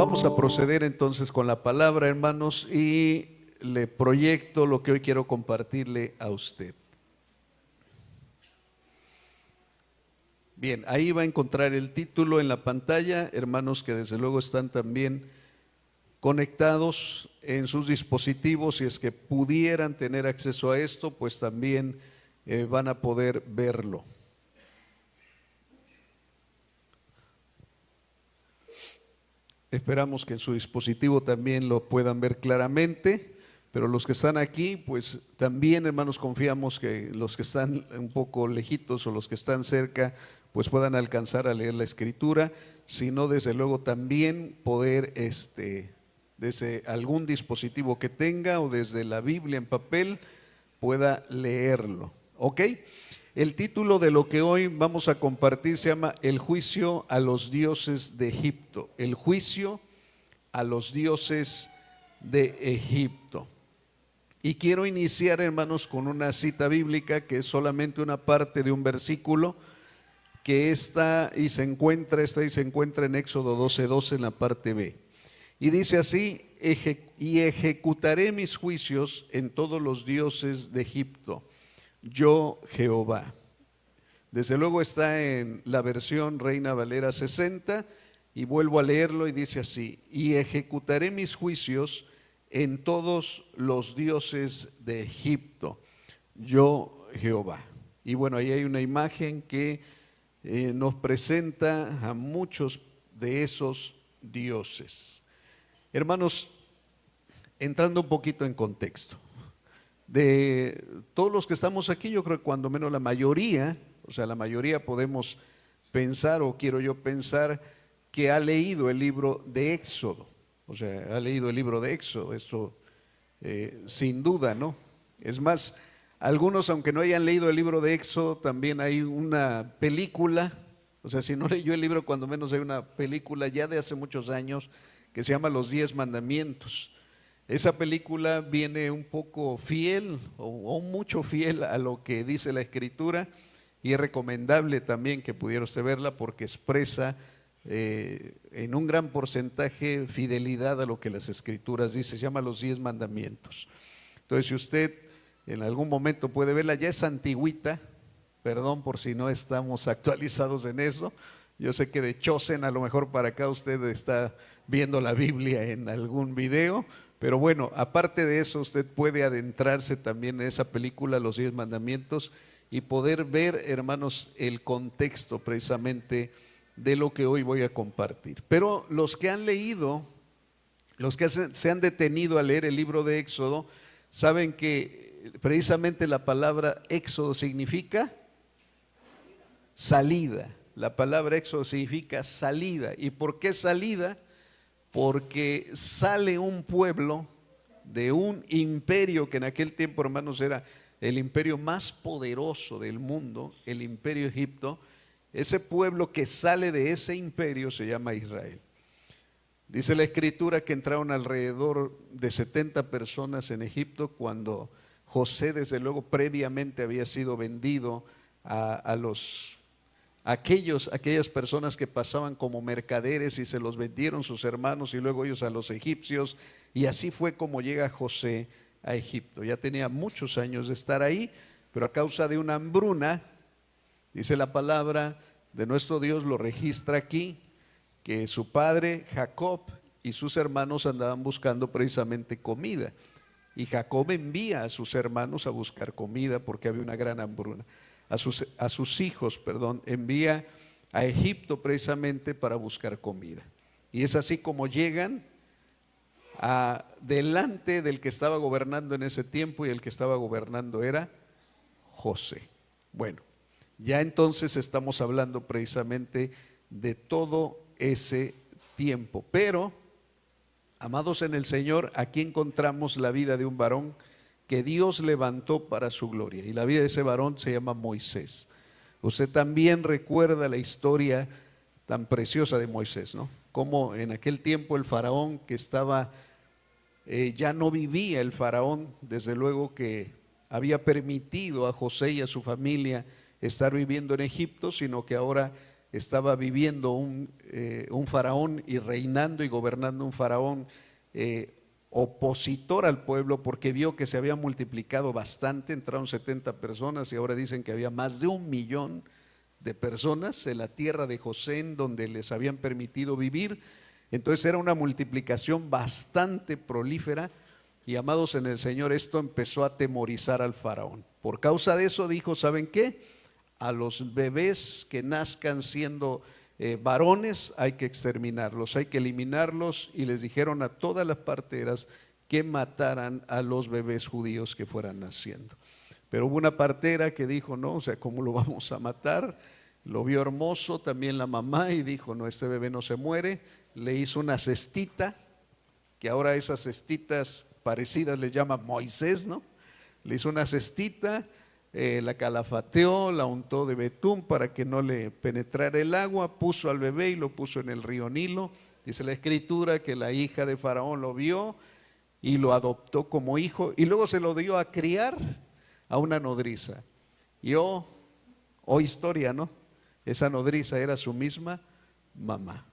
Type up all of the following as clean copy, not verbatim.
Vamos a proceder entonces con la palabra, hermanos, y le proyecto lo que hoy quiero compartirle a usted. Bien, ahí va a encontrar el título en la pantalla, hermanos que desde luego están también conectados en sus dispositivos, si es que pudieran tener acceso a esto, pues también van a poder verlo. Esperamos que en su dispositivo también lo puedan ver claramente, pero los que están aquí, pues también, hermanos, confiamos que los que están un poco lejitos o los que están cerca, pues puedan alcanzar a leer la escritura, sino desde luego también poder, desde algún dispositivo que tenga o desde la Biblia en papel, pueda leerlo, ¿ok? El título de lo que hoy vamos a compartir se llama El juicio a los dioses de Egipto. El juicio a los dioses de Egipto. Y quiero iniciar, hermanos, con una cita bíblica que es solamente una parte de un versículo que está y se encuentra en Éxodo 12:12 en la parte B. Y dice así: y ejecutaré mis juicios en todos los dioses de Egipto, yo Jehová. Desde luego está en la versión Reina Valera 60 y vuelvo a leerlo y dice así: y ejecutaré mis juicios en todos los dioses de Egipto, yo Jehová. Y bueno, ahí hay una imagen que nos presenta a muchos de esos dioses. Hermanos, entrando un poquito en contexto, de todos los que estamos aquí, yo creo que cuando menos la mayoría, o sea, la mayoría podemos pensar, o quiero yo pensar, que ha leído el libro de Éxodo. O sea, ha leído el libro de Éxodo, esto sin duda, ¿no? Es más, algunos, aunque no hayan leído el libro de Éxodo, también hay una película, o sea, si no leyó el libro, cuando menos hay una película ya de hace muchos años que se llama Los 10 Mandamientos. Esa película viene un poco fiel o mucho fiel a lo que dice la Escritura, y es recomendable también que pudiera usted verla porque expresa en un gran porcentaje fidelidad a lo que las Escrituras dicen. Se llama Los 10 Mandamientos. Entonces, si usted en algún momento puede verla, ya es antigüita, perdón por si no estamos actualizados en eso. Yo sé que de Chosen a lo mejor para acá usted está viendo la Biblia en algún video, pero bueno, aparte de eso, usted puede adentrarse también en esa película, Los 10 Mandamientos, y poder ver, hermanos, el contexto precisamente de lo que hoy voy a compartir. Pero los que han leído, los que se han detenido a leer el libro de Éxodo, saben que precisamente la palabra Éxodo significa salida. La palabra Éxodo significa salida. ¿Y por qué salida? Porque sale un pueblo de un imperio que en aquel tiempo, hermanos, era el imperio más poderoso del mundo, el imperio Egipto. Ese pueblo que sale de ese imperio se llama Israel. Dice la Escritura que entraron alrededor de 70 personas en Egipto cuando José, desde luego, previamente había sido vendido a aquellas personas que pasaban como mercaderes y se los vendieron sus hermanos y luego ellos a los egipcios, y así fue como llega José a Egipto. Ya tenía muchos años de estar ahí, pero a causa de una hambruna, dice la palabra de nuestro Dios, lo registra aquí, que su padre Jacob y sus hermanos andaban buscando precisamente comida, y Jacob envía a sus hermanos a buscar comida porque había una gran hambruna. A sus hijos, envía a Egipto precisamente para buscar comida. Y es así como llegan delante del que estaba gobernando en ese tiempo, y el que estaba gobernando era José. Bueno, ya entonces estamos hablando precisamente de todo ese tiempo. Pero, amados en el Señor, aquí encontramos la vida de un varón que Dios levantó para su gloria, y la vida de ese varón se llama Moisés. Usted también recuerda la historia tan preciosa de Moisés, ¿no? Como en aquel tiempo el faraón que estaba, ya no vivía el faraón, desde luego que había permitido a José y a su familia estar viviendo en Egipto, sino que ahora estaba viviendo un faraón y reinando y gobernando un faraón opositor al pueblo, porque vio que se había multiplicado bastante, entraron 70 personas y ahora dicen que había más de 1 millón de personas en la tierra de Gosén donde les habían permitido vivir. Entonces era una multiplicación bastante prolífera y, amados en el Señor, esto empezó a atemorizar al faraón. Por causa de eso dijo, ¿saben qué? A los bebés que nazcan siendo varones hay que exterminarlos, hay que eliminarlos, y les dijeron a todas las parteras que mataran a los bebés judíos que fueran naciendo. Pero hubo una partera que dijo, no, o sea, ¿cómo lo vamos a matar? Lo vio hermoso también la mamá y dijo, no, este bebé no se muere. Le hizo una cestita, que ahora esas cestitas parecidas le llama Moisés, ¿no? Le hizo una cestita, la calafateó, la untó de betún para que no le penetrara el agua, puso al bebé y lo puso en el río Nilo. Dice la escritura que la hija de Faraón lo vio y lo adoptó como hijo y luego se lo dio a criar a una nodriza. Y historia, ¿no? Esa nodriza era su misma mamá.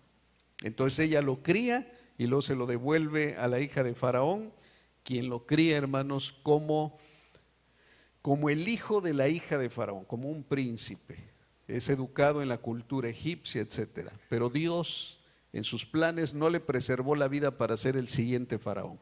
Entonces ella lo cría y luego se lo devuelve a la hija de Faraón, quien lo cría, hermanos, como el hijo de la hija de Faraón, como un príncipe. Es educado en la cultura egipcia, etcétera. Pero Dios, en sus planes, no le preservó la vida para ser el siguiente Faraón.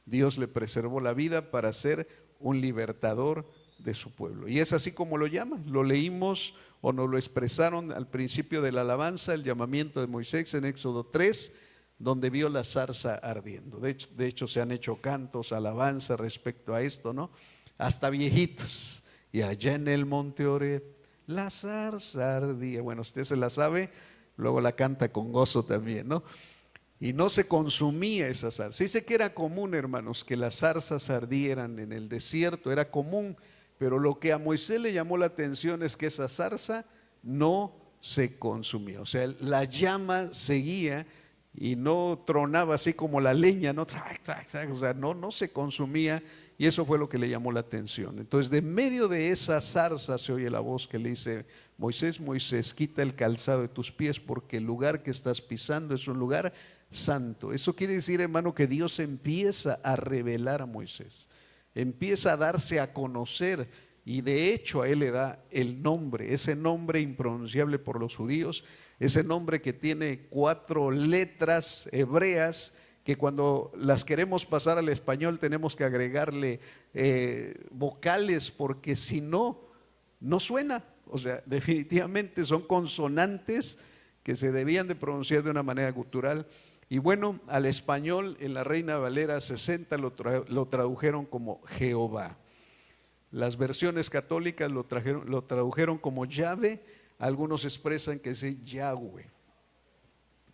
Dios le preservó la vida para ser un libertador de su pueblo. Y es así como lo llama. Lo leímos o nos lo expresaron al principio de la alabanza, el llamamiento de Moisés en Éxodo 3, donde vio la zarza ardiendo. De hecho se han hecho cantos, alabanza respecto a esto, ¿no? Hasta viejitos. Y allá en el monte Oreb, la zarza ardía. Bueno, usted se la sabe, luego la canta con gozo también, ¿no? Y no se consumía esa zarza. Dice que era común, hermanos, que las zarzas ardieran en el desierto, era común, pero lo que a Moisés le llamó la atención es que esa zarza no se consumía. O sea, la llama seguía y no tronaba así como la leña, ¿no? O sea, no se consumía. Y eso fue lo que le llamó la atención. Entonces, de medio de esa zarza se oye la voz que le dice, Moisés, Moisés, quita el calzado de tus pies porque el lugar que estás pisando es un lugar santo. Eso quiere decir, hermano, que Dios empieza a revelar a Moisés, empieza a darse a conocer, y de hecho a él le da el nombre, ese nombre impronunciable por los judíos, ese nombre que tiene 4 letras hebreas, que cuando las queremos pasar al español tenemos que agregarle vocales, porque si no, no suena. O sea, definitivamente son consonantes que se debían de pronunciar de una manera gutural. Y bueno, al español en la Reina Valera 60 lo tradujeron como Jehová. Las versiones católicas lo tradujeron como Yahvé. Algunos expresan que es Yahweh.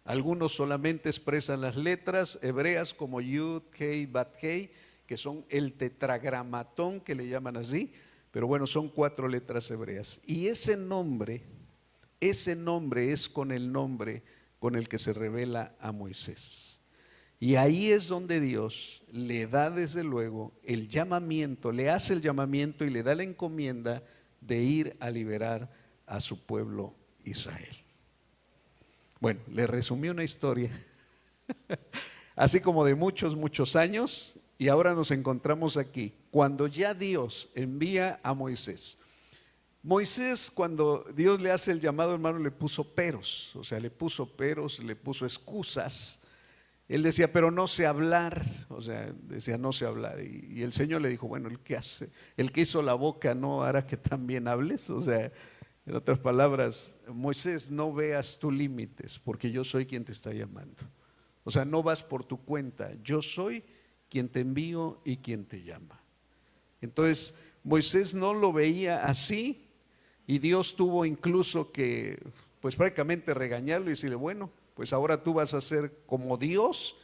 Algunos solamente expresan las letras hebreas como Yud, Kei, Bat, Kei, que son el tetragramatón, que le llaman así, pero bueno, son 4 letras hebreas. Y ese nombre es con el nombre con el que se revela a Moisés. Y ahí es donde Dios le da desde luego el llamamiento, le hace el llamamiento y le da la encomienda de ir a liberar a su pueblo Israel. Bueno, le resumí una historia, así como de muchos años, y ahora nos encontramos aquí, cuando ya Dios envía a Moisés. Moisés, cuando Dios le hace el llamado, hermano, le puso peros, o sea, le puso excusas. Él decía, pero no sé hablar, o sea, decía, no sé hablar. Y el Señor le dijo, bueno, el que hizo la boca no hará que también hables, o sea, en otras palabras, Moisés, no veas tus límites, porque yo soy quien te está llamando. O sea, no vas por tu cuenta, yo soy quien te envío y quien te llama. Entonces, Moisés no lo veía así, y Dios tuvo incluso que, pues prácticamente regañarlo y decirle, bueno, pues ahora tú vas a ser como Dios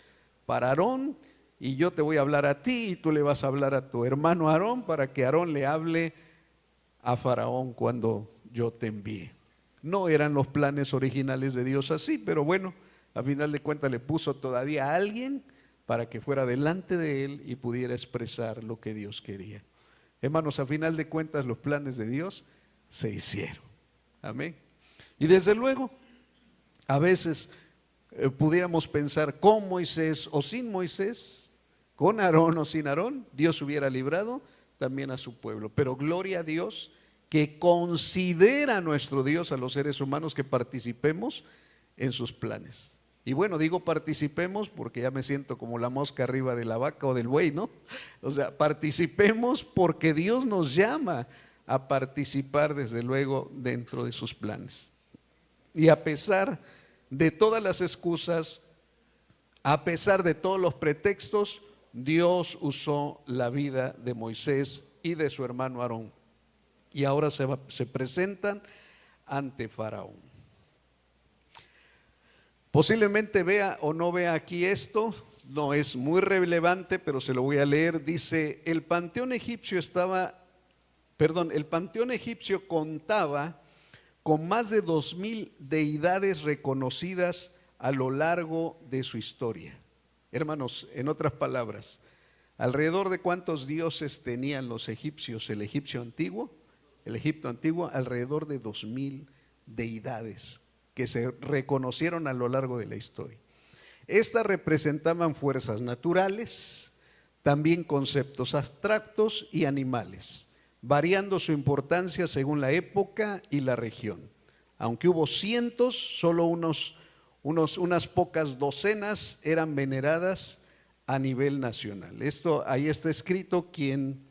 para Aarón, y yo te voy a hablar a ti, y tú le vas a hablar a tu hermano Aarón, para que Aarón le hable a Faraón cuando yo te envié. No eran los planes originales de Dios así, pero bueno, a final de cuentas le puso todavía a alguien para que fuera delante de él y pudiera expresar lo que Dios quería. Hermanos, a final de cuentas los planes de Dios se hicieron. Amén. Y desde luego, a veces pudiéramos pensar con Moisés o sin Moisés, con Aarón o sin Aarón, Dios hubiera librado también a su pueblo. Pero gloria a Dios que considera a nuestro Dios a los seres humanos que participemos en sus planes. Y bueno, digo participemos porque ya me siento como la mosca arriba de la vaca o del buey, ¿no? O sea, participemos porque Dios nos llama a participar desde luego dentro de sus planes. Y a pesar de todas las excusas, a pesar de todos los pretextos, Dios usó la vida de Moisés y de su hermano Aarón. Y ahora se presentan ante Faraón. Posiblemente vea o no vea aquí esto, no es muy relevante, pero se lo voy a leer. Dice, el panteón egipcio contaba con más de 2000 deidades reconocidas a lo largo de su historia. Hermanos, en otras palabras, ¿alrededor de cuántos dioses tenían los egipcios? El Egipto antiguo, alrededor de 2000 deidades que se reconocieron a lo largo de la historia. Estas representaban fuerzas naturales, también conceptos abstractos y animales, variando su importancia según la época y la región. Aunque hubo cientos, solo unas pocas docenas eran veneradas a nivel nacional. Esto ahí está escrito quién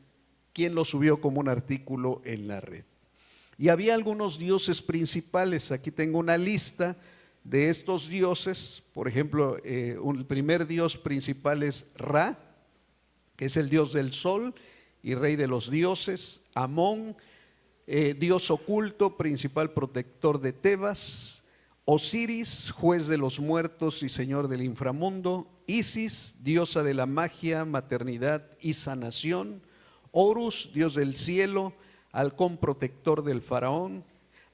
lo subió como un artículo en la red. Y había algunos dioses principales. Aquí tengo una lista de estos dioses. Por ejemplo, el primer dios principal es Ra, que es el dios del sol y rey de los dioses. Amón, dios oculto, principal protector de Tebas. Osiris, juez de los muertos y señor del inframundo. Isis, diosa de la magia, maternidad y sanación. Horus, dios del cielo, halcón protector del faraón.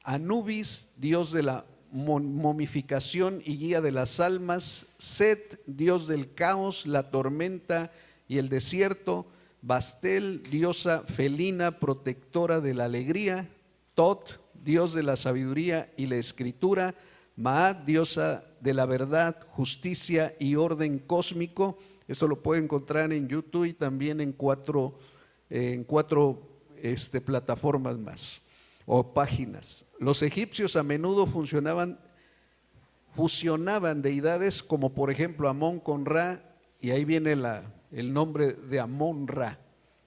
Anubis, dios de la momificación y guía de las almas. Set, dios del caos, la tormenta y el desierto. Bastel, diosa felina, protectora de la alegría. Tot, dios de la sabiduría y la escritura. Maat, diosa de la verdad, justicia y orden cósmico. Esto lo puede encontrar en YouTube y también en cuatro plataformas más o páginas. Los egipcios a menudo fusionaban deidades como por ejemplo Amón con Ra, y ahí viene el nombre de Amón Ra.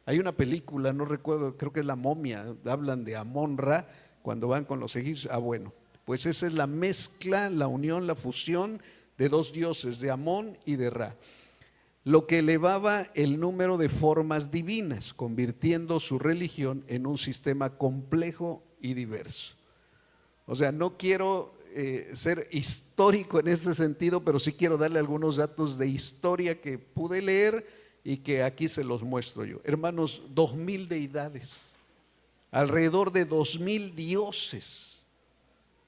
Hay una película, no recuerdo, creo que es La Momia, hablan de Amón Ra cuando van con los egipcios. Bueno, pues esa es la mezcla, la unión, la fusión de dos dioses, de Amón y de Ra, lo que elevaba el número de formas divinas, convirtiendo su religión en un sistema complejo y diverso. O sea, no quiero ser histórico en ese sentido, pero sí quiero darle algunos datos de historia que pude leer y que aquí se los muestro yo. Hermanos, 2000 deidades, alrededor de 2000 dioses.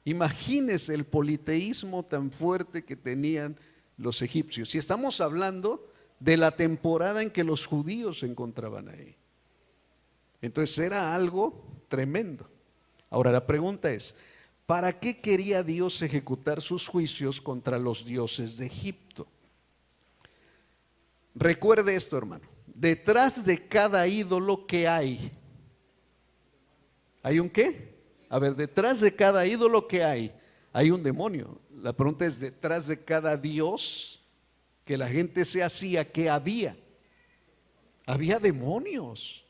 Imagínense el politeísmo tan fuerte que tenían los egipcios. Si estamos hablando de la temporada en que los judíos se encontraban ahí. Entonces era algo tremendo. Ahora la pregunta es, ¿para qué quería Dios ejecutar sus juicios contra los dioses de Egipto? Recuerde esto, hermano, detrás de cada ídolo que ¿hay un qué? A ver, detrás de cada ídolo que hay un demonio. La pregunta es, detrás de cada dios que la gente se hacía, ¿qué había? Había demonios.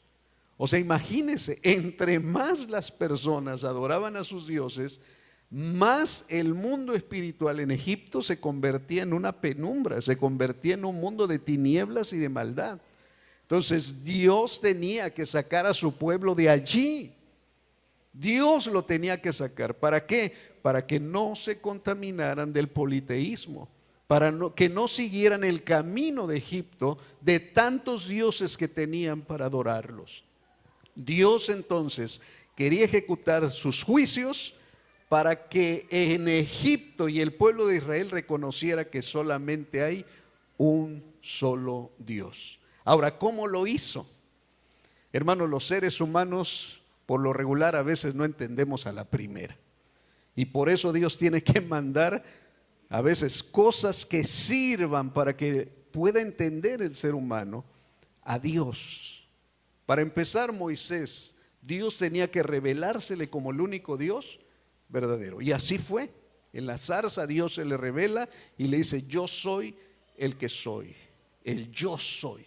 O sea, imagínense, entre más las personas adoraban a sus dioses, más el mundo espiritual en Egipto se convertía en una penumbra, se convertía en un mundo de tinieblas y de maldad. Entonces Dios tenía que sacar a su pueblo de allí. Dios lo tenía que sacar. ¿Para qué? Para que no se contaminaran del politeísmo, para que no siguieran el camino de Egipto, de tantos dioses que tenían para adorarlos. Dios entonces quería ejecutar sus juicios para que en Egipto y el pueblo de Israel reconociera que solamente hay un solo Dios. Ahora, ¿cómo lo hizo? Hermanos, los seres humanos por lo regular a veces no entendemos a la primera. Y por eso Dios tiene que mandar a veces cosas que sirvan para que pueda entender el ser humano a Dios. Para empezar, Moisés, Dios tenía que revelársele como el único Dios verdadero. Y así fue. En la zarza Dios se le revela y le dice: yo soy el que soy, el yo soy.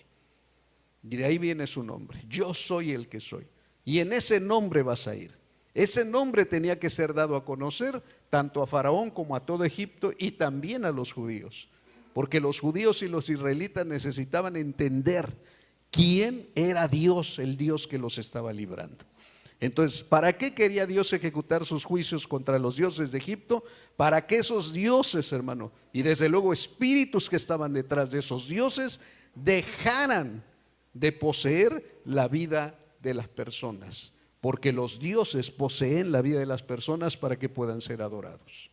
Y de ahí viene su nombre: yo soy el que soy. Y en ese nombre vas a ir. Ese nombre tenía que ser dado a conocer tanto a Faraón como a todo Egipto y también a los judíos. Porque los judíos y los israelitas necesitaban entender quién era Dios, el Dios que los estaba librando. Entonces, ¿para qué quería Dios ejecutar sus juicios contra los dioses de Egipto? Para que esos dioses, hermano, y desde luego espíritus que estaban detrás de esos dioses, dejaran de poseer la vida de las personas. Porque los dioses poseen la vida de las personas para que puedan ser adorados.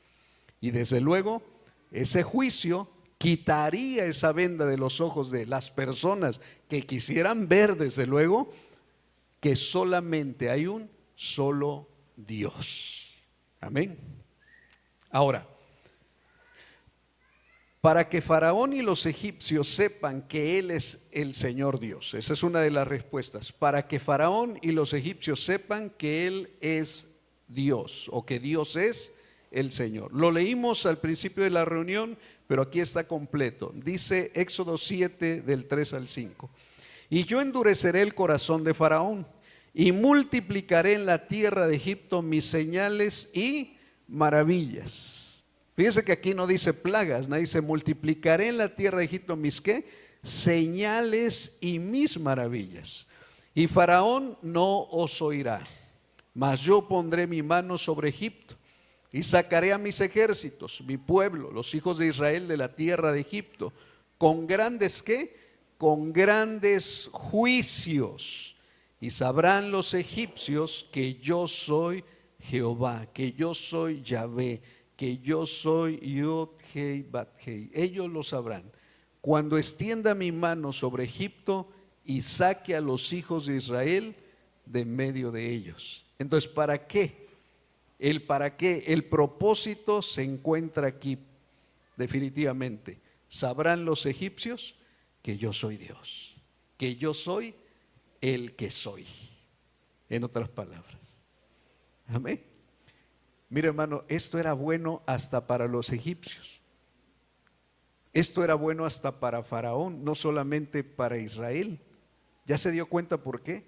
Y desde luego, ese juicio quitaría esa venda de los ojos de las personas que quisieran ver, desde luego, que solamente hay un solo Dios. Amén. Ahora, para que Faraón y los egipcios sepan que Él es el Señor Dios, esa es una de las respuestas. Para que Faraón y los egipcios sepan que Él es Dios, o que Dios es el Señor. Lo leímos al principio de la reunión, pero aquí está completo. Dice Éxodo 7 del 3 al 5. Y yo endureceré el corazón de Faraón y multiplicaré en la tierra de Egipto mis señales y maravillas. Fíjense que aquí no dice plagas, no dice: multiplicaré en la tierra de Egipto mis ¿qué? Señales y mis maravillas. Y Faraón no os oirá, mas yo pondré mi mano sobre Egipto y sacaré a mis ejércitos, mi pueblo, los hijos de Israel, de la tierra de Egipto, con grandes ¿qué? Con grandes juicios. Y sabrán los egipcios que yo soy Jehová, que yo soy Yahvé, que yo soy Yod-Hei Bat-Hei. Ellos lo sabrán cuando extienda mi mano sobre Egipto y saque a los hijos de Israel de medio de ellos. Entonces, ¿para qué? El propósito se encuentra aquí definitivamente. Sabrán los egipcios que yo soy Dios, que yo soy el que soy, en otras palabras. Amén. Mira, hermano, esto era bueno hasta para los egipcios. Esto era bueno hasta para Faraón, no solamente para Israel. ¿Ya se dio cuenta por qué?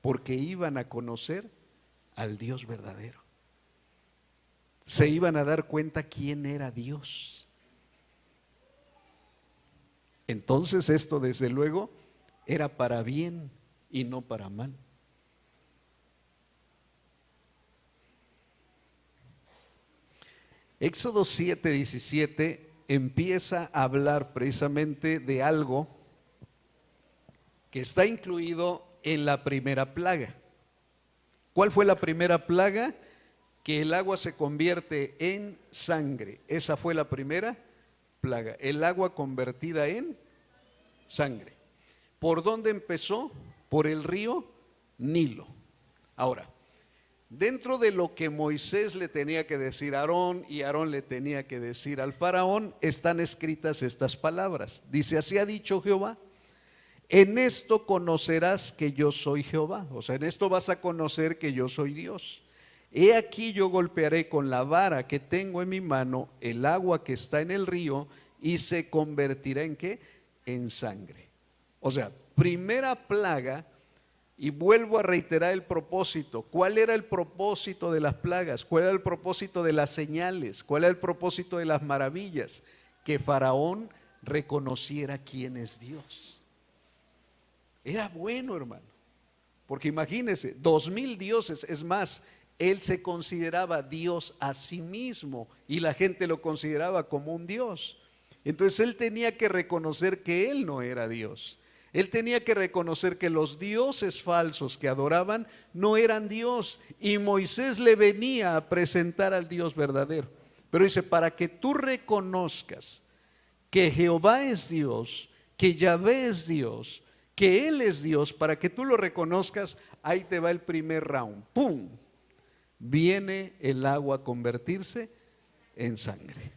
Porque iban a conocer al Dios verdadero. Se iban a dar cuenta quién era Dios. Entonces esto desde luego era para bien y no para mal. Éxodo 7:17 empieza a hablar precisamente de algo que está incluido en la primera plaga. ¿Cuál fue la primera plaga? Que el agua se convierte en sangre. Esa fue la primera plaga, el agua convertida en sangre. ¿Por dónde empezó? Por el río Nilo. Ahora, dentro de lo que Moisés le tenía que decir a Aarón y Aarón le tenía que decir al faraón, están escritas estas palabras. Dice: así ha dicho Jehová, en esto conocerás que yo soy Jehová. O sea, en esto vas a conocer que yo soy Dios. He aquí yo golpearé con la vara que tengo en mi mano el agua que está en el río y se convertirá en ¿qué? En sangre. O sea, primera plaga. Y vuelvo a reiterar el propósito. ¿Cuál era el propósito de las plagas? ¿Cuál era el propósito de las señales? ¿Cuál era el propósito de las maravillas? Que Faraón reconociera quién es Dios. Era bueno, hermano, porque imagínense, 2000 dioses, es más, él se consideraba Dios a sí mismo y la gente lo consideraba como un Dios. Entonces él tenía que reconocer que él no era Dios. Él tenía que reconocer que los dioses falsos que adoraban no eran Dios, y Moisés le venía a presentar al Dios verdadero. Pero dice: para que tú reconozcas que Jehová es Dios, que Yahvé es Dios, que Él es Dios, para que tú lo reconozcas, ahí te va el primer round. ¡Pum! viene el agua a convertirse en sangre.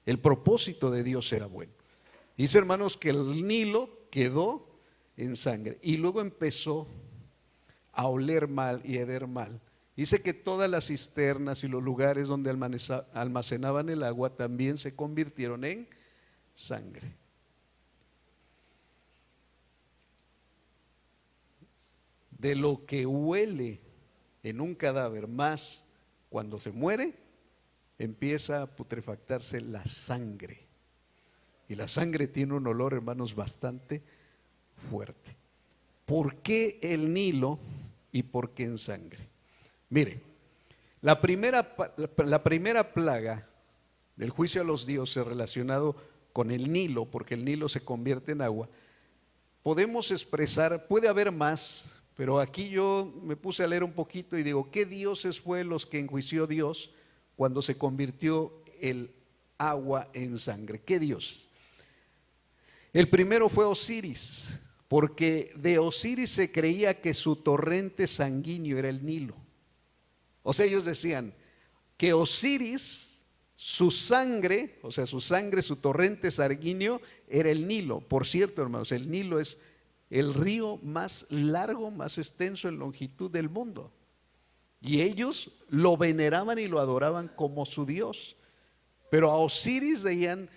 El propósito de Dios era bueno. Dice, hermanos, que el Nilo quedó en sangre y luego empezó a oler mal y heder mal. Dice que todas las cisternas y los lugares donde almacenaban el agua también se convirtieron en sangre. De lo que huele en un cadáver más cuando se muere, empieza a putrefactarse la sangre. Y la sangre tiene un olor, hermanos, bastante fuerte. ¿Por qué el Nilo y por qué en sangre? Mire, la primera plaga del juicio a los dioses relacionado con el Nilo, porque el Nilo se convierte en agua, podemos expresar, puede haber más, pero aquí yo me puse a leer un poquito y digo, ¿qué dioses fue los que enjuició Dios cuando se convirtió el agua en sangre? ¿Qué dioses? El primero fue Osiris, porque de Osiris se creía que su torrente sanguíneo era el Nilo. O sea, ellos decían que Osiris, su sangre, o sea, su torrente sanguíneo era el Nilo. Por cierto, hermanos, el Nilo es el río más largo, más extenso en longitud del mundo. Y ellos lo veneraban y lo adoraban como su Dios. Pero a Osiris decían,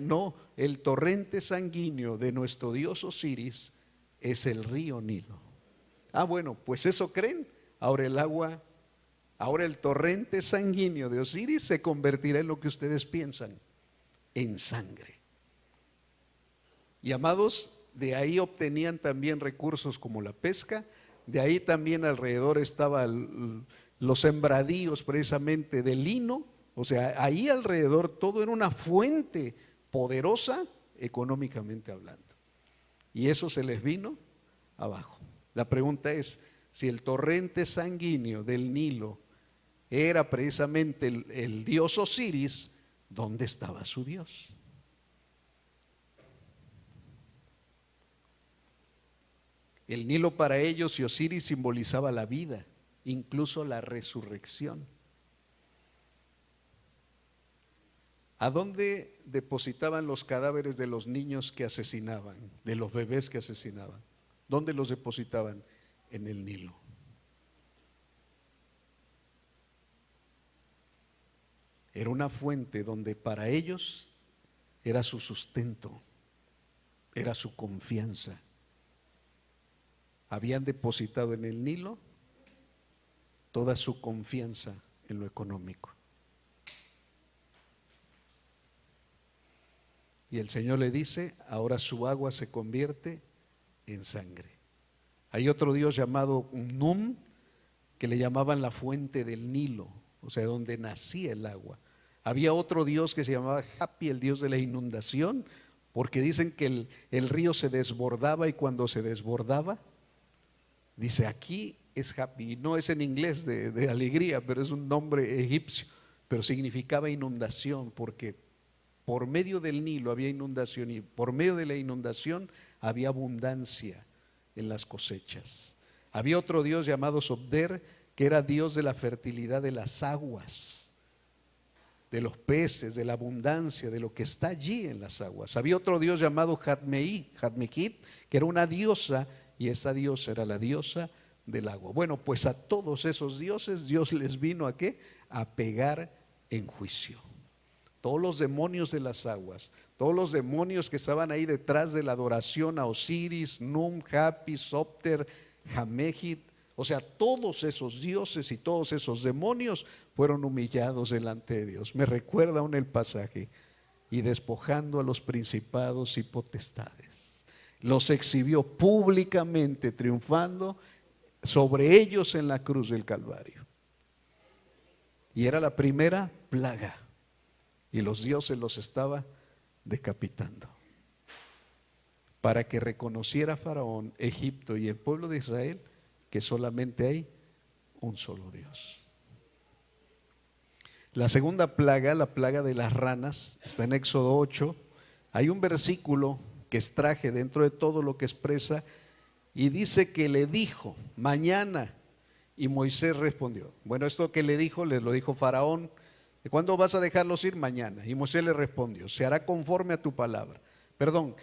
no, el torrente sanguíneo de nuestro Dios Osiris es el río Nilo. Ah, bueno, pues eso creen. Ahora el torrente sanguíneo de Osiris se convertirá en lo que ustedes piensan, en sangre. Y amados, de ahí obtenían también recursos como la pesca, de ahí también alrededor estaban los sembradíos precisamente de lino, o sea, ahí alrededor todo era una fuente poderosa económicamente hablando. Y eso se les vino abajo. La pregunta es, si el torrente sanguíneo del Nilo era precisamente el dios Osiris, ¿dónde estaba su Dios? El Nilo para ellos y Osiris simbolizaba la vida, incluso la resurrección. ¿A dónde depositaban los cadáveres de los niños que asesinaban, de los bebés que asesinaban? ¿Dónde los depositaban? En el Nilo. Era una fuente donde para ellos era su sustento, era su confianza. Habían depositado en el Nilo toda su confianza en lo económico. Y el Señor le dice, ahora su agua se convierte en sangre. Hay otro dios llamado Num, que le llamaban la fuente del Nilo, o sea, donde nacía el agua. Había otro dios que se llamaba Hapi, el dios de la inundación, porque dicen que el río se desbordaba y cuando se desbordaba, dice aquí es Hapi, y no es en inglés de alegría, pero es un nombre egipcio, pero significaba inundación, porque por medio del Nilo había inundación y por medio de la inundación había abundancia en las cosechas. Había otro dios llamado Sobder, que era dios de la fertilidad de las aguas, de los peces, de la abundancia, de lo que está allí en las aguas. Había otro dios llamado Hatmekit, que era una diosa, y esa diosa era la diosa del agua. Bueno, pues a todos esos dioses Dios les vino ¿a qué? A pegar en juicio. Todos los demonios de las aguas, todos los demonios que estaban ahí detrás de la adoración a Osiris, Num, Hapi, Sopter, Hamejit, o sea, todos esos dioses y todos esos demonios fueron humillados delante de Dios. Me recuerda aún el pasaje, y despojando a los principados y potestades, los exhibió públicamente, triunfando sobre ellos en la cruz del Calvario. Y era la primera plaga. Y los dioses los estaba decapitando. Para que reconociera Faraón, Egipto y el pueblo de Israel que solamente hay un solo Dios. La segunda plaga, la plaga de las ranas, está en Éxodo 8. Hay un versículo que extraje dentro de todo lo que expresa y dice que le dijo: mañana Y Moisés respondió. Bueno, esto que le dijo, les lo dijo Faraón. ¿Cuándo vas a dejarlos ir? Mañana. Y Moisés le respondió, se hará conforme a tu palabra. Perdón,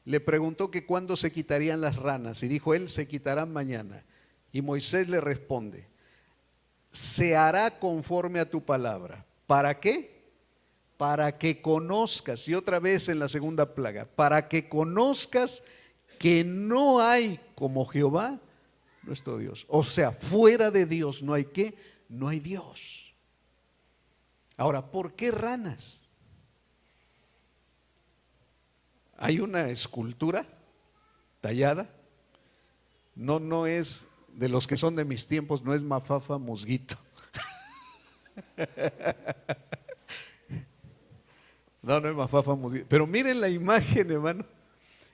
le preguntó que cuándo se quitarían las ranas. Y dijo él, se quitarán mañana. Y Moisés le responde, se hará conforme a tu palabra. ¿Para qué? Para que conozcas, y otra vez en la segunda plaga, para que conozcas que no hay como Jehová nuestro Dios. O sea, fuera de Dios no hay qué, no hay Dios. Ahora, ¿por qué ranas? Hay una escultura tallada, no es de los que son de mis tiempos, no es Mafafa Musguito. No es Mafafa Musguito. Pero miren la imagen, hermano.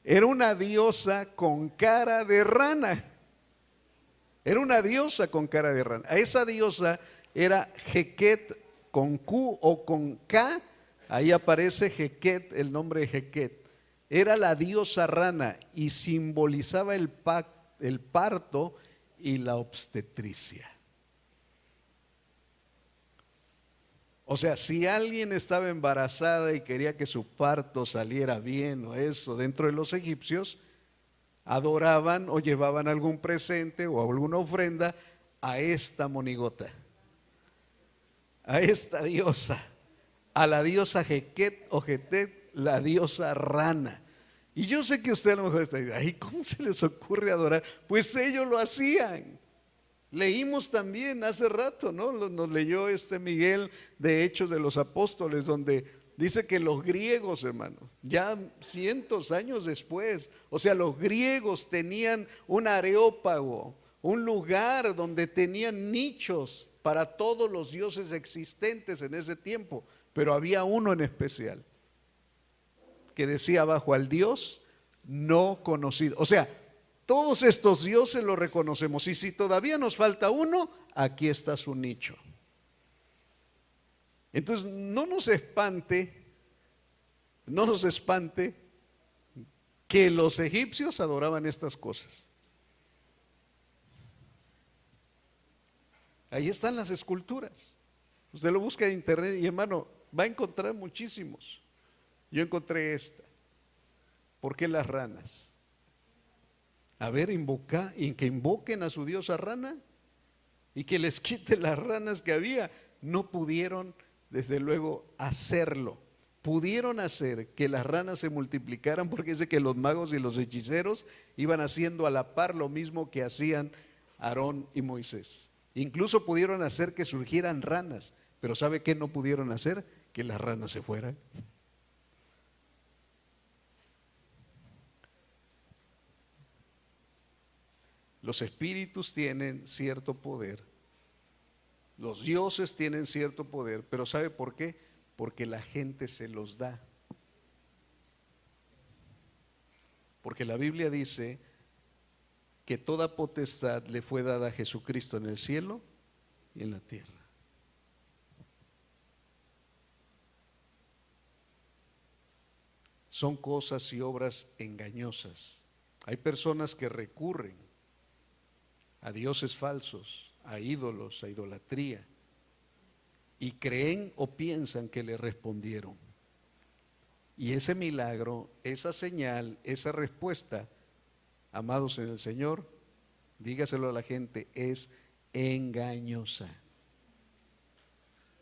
Era una diosa con cara de rana. Era una diosa con cara de rana. A esa diosa era Heket con Q o con K. Ahí aparece Heket, el nombre de Heket. Era la diosa rana y simbolizaba el parto y la obstetricia. O sea, si alguien estaba embarazada y quería que su parto saliera bien o eso dentro de los egipcios, adoraban o llevaban algún presente o alguna ofrenda a esta monigota, a esta diosa, a la diosa Heket o Hetet, la diosa rana. Y yo sé que usted a lo mejor está diciendo, ay, ¿cómo se les ocurre adorar? Pues ellos lo hacían. Leímos también hace rato, ¿no? Nos leyó Miguel de Hechos de los Apóstoles, donde dice que los griegos, hermano, ya cientos años después, o sea, los griegos tenían un areópago, un lugar donde tenían nichos para todos los dioses existentes en ese tiempo, pero había uno en especial que decía abajo, al Dios no conocido. O sea, todos estos dioses los reconocemos y si todavía nos falta uno, aquí está su nicho. Entonces no nos espante que los egipcios adoraban estas cosas. Ahí están las esculturas. Usted lo busca en internet y, hermano, va a encontrar muchísimos. Yo encontré esta. ¿Por qué las ranas? A ver, que invoquen a su diosa rana y que les quite las ranas que había. No pudieron, desde luego, hacerlo. Pudieron hacer que las ranas se multiplicaran porque dice que los magos y los hechiceros iban haciendo a la par lo mismo que hacían Aarón y Moisés. Incluso pudieron hacer que surgieran ranas, pero ¿sabe qué no pudieron hacer? Que las ranas se fueran. Los espíritus tienen cierto poder, los dioses tienen cierto poder, pero ¿sabe por qué? Porque la gente se los da. Porque la Biblia dice que toda potestad le fue dada a Jesucristo en el cielo y en la tierra. Son cosas y obras engañosas. Hay personas que recurren a dioses falsos, a ídolos, a idolatría, y creen o piensan que le respondieron. Y ese milagro, esa señal, esa respuesta, amados en el Señor, dígaselo a la gente, es engañosa.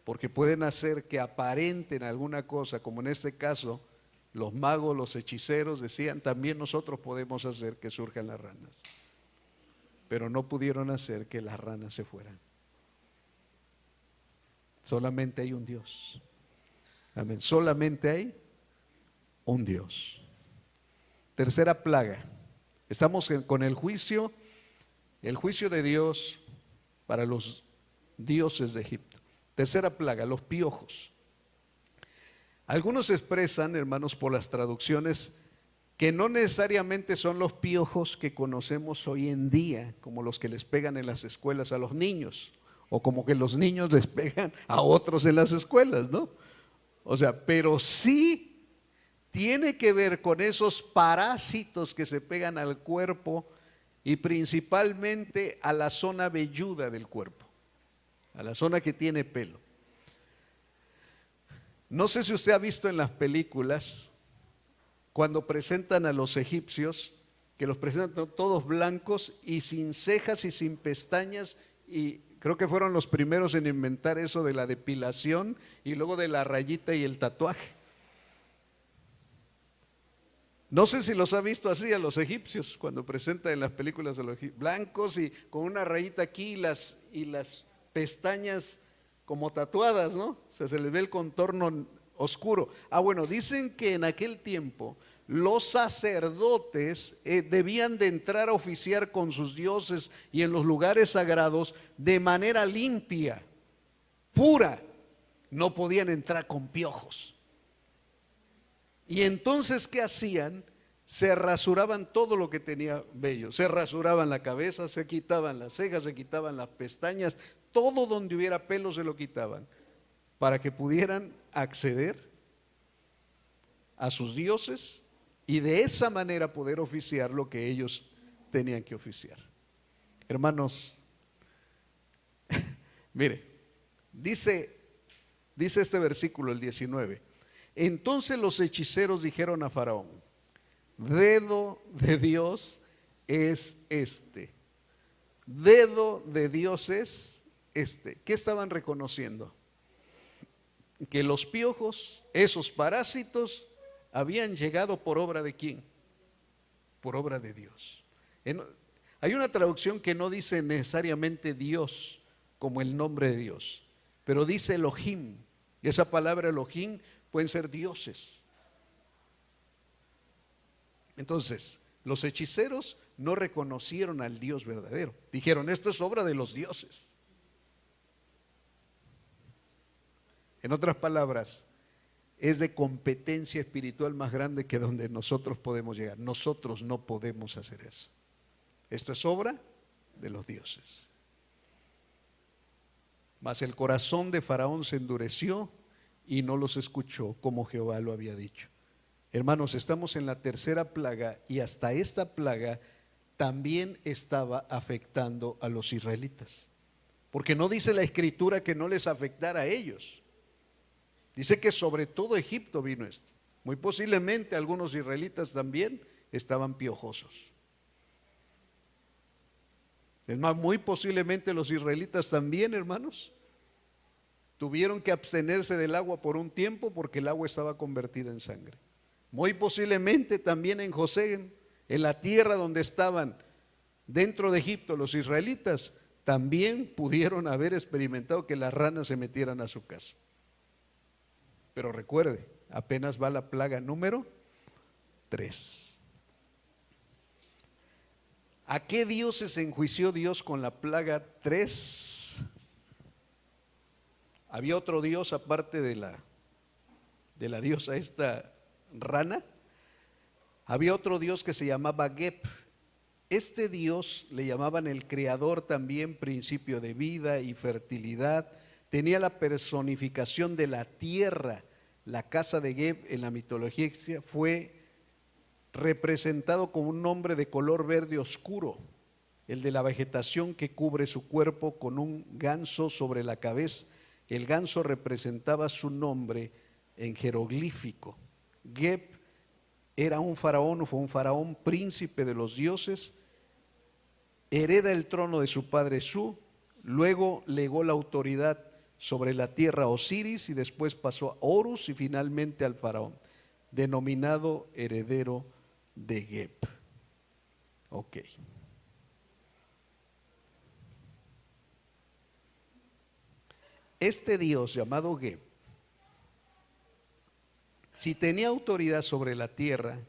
Porque pueden hacer que aparenten alguna cosa, como en este caso, los magos, los hechiceros decían, también nosotros podemos hacer que surjan las ranas. Pero no pudieron hacer que las ranas se fueran. Solamente hay un Dios. Amén. Solamente hay un Dios. Tercera plaga. Estamos con el juicio de Dios para los dioses de Egipto. Tercera plaga, los piojos. Algunos expresan, hermanos, por las traducciones, que no necesariamente son los piojos que conocemos hoy en día, como los que les pegan en las escuelas a los niños, o como que los niños les pegan a otros en las escuelas, ¿no? O sea, pero sí tiene que ver con esos parásitos que se pegan al cuerpo y principalmente a la zona velluda del cuerpo, a la zona que tiene pelo. No sé si usted ha visto en las películas cuando presentan a los egipcios, que los presentan todos blancos y sin cejas y sin pestañas, y creo que fueron los primeros en inventar eso de la depilación y luego de la rayita y el tatuaje. No sé si los ha visto así a los egipcios cuando presentan en las películas a los egipcios, blancos y con una rayita aquí y las pestañas como tatuadas, ¿no? O sea, se les ve el contorno oscuro. Bueno, dicen que en aquel tiempo los sacerdotes debían de entrar a oficiar con sus dioses y en los lugares sagrados de manera limpia, pura. No podían entrar con piojos. Y entonces, ¿qué hacían? Se rasuraban todo lo que tenía vello, se rasuraban la cabeza, se quitaban las cejas, se quitaban las pestañas, todo donde hubiera pelo se lo quitaban, para que pudieran acceder a sus dioses y de esa manera poder oficiar lo que ellos tenían que oficiar. Hermanos, mire, dice este versículo, el 19, entonces los hechiceros dijeron a Faraón, dedo de Dios es este, dedo de Dios es este. ¿Qué estaban reconociendo? Que los piojos, esos parásitos, habían llegado por obra de ¿quién? Por obra de Dios. Hay una traducción que no dice necesariamente Dios como el nombre de Dios, pero dice Elohim, y esa palabra Elohim pueden ser dioses. Entonces, los hechiceros no reconocieron al Dios verdadero, dijeron, esto es obra de los dioses. En otras palabras, es de competencia espiritual más grande que donde nosotros podemos llegar. Nosotros no podemos hacer eso. Esto es obra de los dioses. Mas el corazón de Faraón se endureció y no los escuchó como Jehová lo había dicho. Hermanos, estamos en la tercera plaga y hasta esta plaga también estaba afectando a los israelitas. Porque no dice la escritura que no les afectara a ellos. Dice que sobre todo Egipto vino esto. Muy posiblemente algunos israelitas también estaban piojosos. Es más, muy posiblemente los israelitas también, hermanos, tuvieron que abstenerse del agua por un tiempo porque el agua estaba convertida en sangre. Muy posiblemente también en Gosén, en la tierra donde estaban dentro de Egipto los israelitas, también pudieron haber experimentado que las ranas se metieran a su casa. Pero recuerde, apenas va la plaga número 3. ¿A qué dioses enjuició Dios con la plaga 3? Había otro dios aparte de la diosa esta rana. Había otro dios que se llamaba Geb. Este dios le llamaban el creador también, principio de vida y fertilidad. Tenía la personificación de la tierra. La casa de Geb en la mitología egipcia fue representado como un hombre de color verde oscuro, el de la vegetación que cubre su cuerpo con un ganso sobre la cabeza. El ganso representaba su nombre en jeroglífico. Geb era un faraón, fue un faraón príncipe de los dioses, hereda el trono de su padre Su, luego legó la autoridad sobre la tierra a Osiris y después pasó a Horus y finalmente al faraón, denominado heredero de Geb. Ok. Este dios llamado Geb, si tenía autoridad sobre la tierra,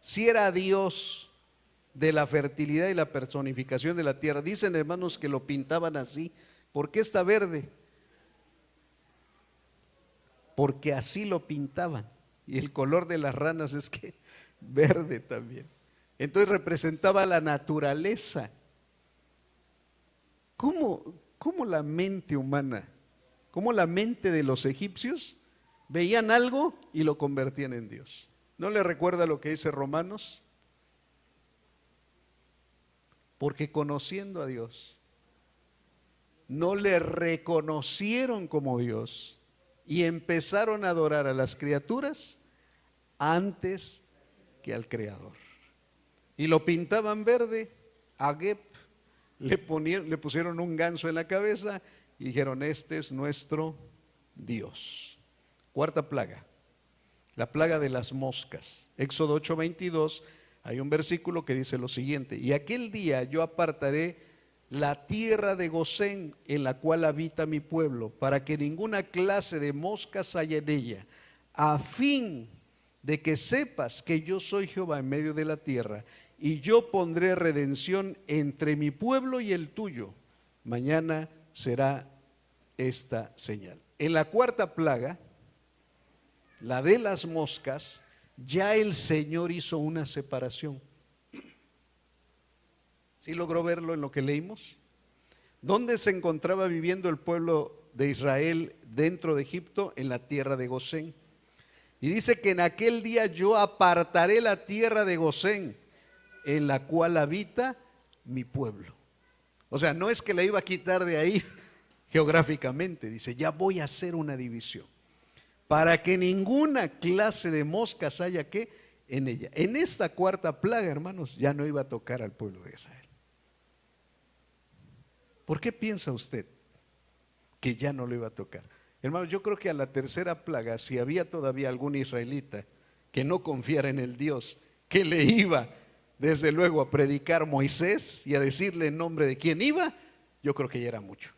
si era Dios de la fertilidad y la personificación de la tierra. Dicen, hermanos, que lo pintaban así. ¿Por qué está verde? Porque así lo pintaban. Y el color de las ranas es que verde también. Entonces representaba la naturaleza. ¿Cómo la mente humana, cómo la mente de los egipcios veían algo y lo convertían en Dios? ¿No le recuerda lo que dice Romanos? porque conociendo a Dios, no le reconocieron como Dios y empezaron a adorar a las criaturas antes que al Creador. Y lo pintaban verde, Agep, le pusieron un ganso en la cabeza y dijeron: este es nuestro Dios. Cuarta plaga, la plaga de las moscas. Éxodo 8:22, hay un versículo que dice lo siguiente: y aquel día yo apartaré la tierra de Gosén, en la cual habita mi pueblo, para que ninguna clase de moscas haya en ella, a fin de que sepas que yo soy Jehová en medio de la tierra, y yo pondré redención entre mi pueblo y el tuyo. Mañana será esta señal. En la cuarta plaga, la de las moscas, ya el Señor hizo una separación. ¿Sí logró verlo en lo que leímos? ¿Dónde se encontraba viviendo el pueblo de Israel dentro de Egipto? En la tierra de Gosén. Y dice que en aquel día yo apartaré la tierra de Gosén, en la cual habita mi pueblo. O sea, no es que la iba a quitar de ahí geográficamente, dice: ya voy a hacer una división, para que ninguna clase de moscas haya que en ella. En esta cuarta plaga, hermanos, ya no iba a tocar al pueblo de Israel. ¿Por qué piensa usted que ya no lo iba a tocar? Hermanos, yo creo que a la tercera plaga, si había todavía algún israelita que no confiara en el Dios que le iba desde luego a predicar Moisés y a decirle en nombre de quién iba, yo creo que ya era mucho.